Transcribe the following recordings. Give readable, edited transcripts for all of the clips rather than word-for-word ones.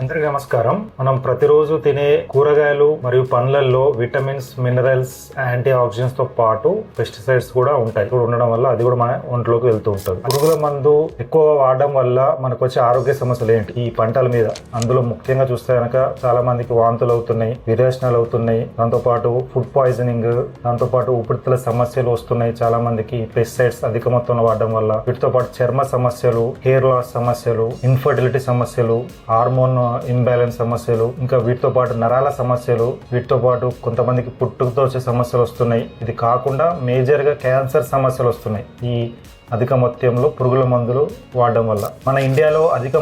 అందరికీ నమస్కారం. మనం ప్రతిరోజు తినే కూరగాయలు మరియు పండ్లల్లో విటమిన్స్, మినరల్స్, యాంటీ ఆక్సిడెంట్స్ తో పాటు పెస్టిసైడ్స్ కూడా ఉంటాయి. ఇప్పుడు ఉండడం వల్ల అది కూడా మన ఒంట్లోకి వెళ్తూ ఉంటుంది. పురుగుల మందు ఎక్కువగా వాడడం వల్ల మనకు వచ్చే ఆరోగ్య సమస్యలు ఏంటి ఈ పంటల మీద? అందులో ముఖ్యంగా చూస్తే కనుక చాలా మందికి వాంతులు అవుతున్నాయి, విరేచనాలు అవుతున్నాయి, దాంతోపాటు ఫుడ్ పాయిజనింగ్, దాంతోపాటు ఊపిరితిత్తుల సమస్యలు వస్తున్నాయి. చాలా మందికి పెస్టిసైడ్స్ అధిక మొత్తంలో వాడడం వల్ల వీటితో పాటు చర్మ సమస్యలు, హెయిర్ లాస్ సమస్యలు, ఇన్ఫర్టిలిటీ సమస్యలు, హార్మోన్ ఇంబ్యాలెన్స్ సమస్యలు, ఇంకా వీటితో పాటు నరాల సమస్యలు, వీటితో పాటు కొంతమందికి పుట్టుకతో వచ్చే సమస్యలు వస్తున్నాయి. ఇది కాకుండా మేజర్ గా క్యాన్సర్ సమస్యలు వస్తున్నాయి ఈ అధిక మొత్తంలో పురుగుల మందులు వాడడం వల్ల. మన ఇండియాలో అధిక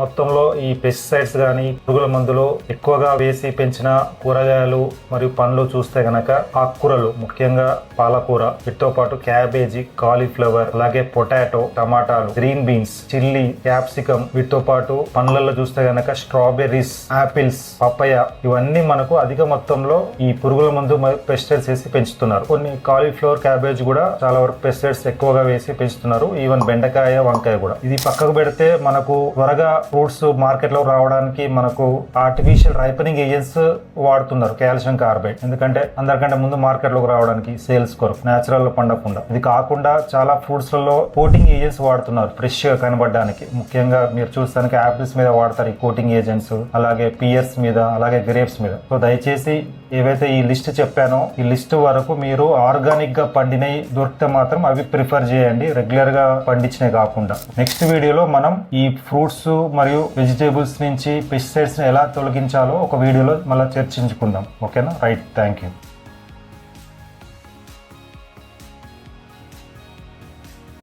మొత్తంలో ఈ పెస్టిసైడ్స్ కానీ పురుగుల మందులు ఎక్కువగా వేసి పెంచిన కూరగాయలు మరియు పండ్లు చూస్తే గనక ఆకుకూరలు, ముఖ్యంగా పాలకూర, వీటితో పాటు క్యాబేజీ, కాలీఫ్లవర్, అలాగే పొటాటో, టమాటాలు, గ్రీన్ బీన్స్, చిల్లీ, క్యాప్సికం, వీటితో పాటు పండ్లలో చూస్తే గనక స్ట్రాబెర్రీస్, ఆపిల్స్, పప్పయ, ఇవన్నీ మనకు అధిక మొత్తంలో ఈ పురుగుల మందు పెస్టిసైడ్స్ వేసి పెంచుతున్నారు. కొన్ని కాలీఫ్లవర్, క్యాబేజ్ కూడా చాలా వరకు పెస్టిసైడ్స్ ఎక్కువగా వేసి పెంచుతున్నారు. ఈవెన్ బెండకాయ, వంకాయ కూడా. ఇది పక్కకు పెడితే మనకు త్వరగా ఫ్రూట్స్ మార్కెట్ లో రావడానికి మనకు ఆర్టిఫిషియల్ రైపనింగ్ ఏజెంట్స్ వాడుతున్నారు, కాల్షియం కార్బైడ్. ఎందుకంటే అందరికంటే ముందు మార్కెట్ లోకి రావడానికి, సేల్స్ కొరకు, నేచురల్ పండకుండా. ఇది కాకుండా చాలా ఫ్రూట్స్ లలో కోటింగ్ ఏజెంట్స్ వాడుతున్నారు ఫ్రెష్ గా కనబడడానికి. ముఖ్యంగా మీరు చూస్తానికి ఆపిల్స్ మీద వాడతారు ఈ కోటింగ్ ఏజెంట్స్, అలాగే పియర్స్ మీద, అలాగే గ్రేప్స్ మీద. సో దయచేసి ఏవైతే ఈ లిస్ట్ చెప్పానో ఈ లిస్ట్ వరకు మీరు ఆర్గానిక్ గా పండినవి దొరికితే మాత్రం అవి ప్రిఫర్ చేయండి, రెగ్యులర్ గా పండించినవి కాకుండా. నెక్స్ట్ వీడియోలో మనం ఈ ఫ్రూట్స్ మరియు వెజిటేబుల్స్ నుంచి పెస్టిసైడ్స్ ని ఎలా తొలగించాలో ఒక వీడియోలో మళ్ళీ చర్చించుకుందాం. ఓకేనా? Right, thank you.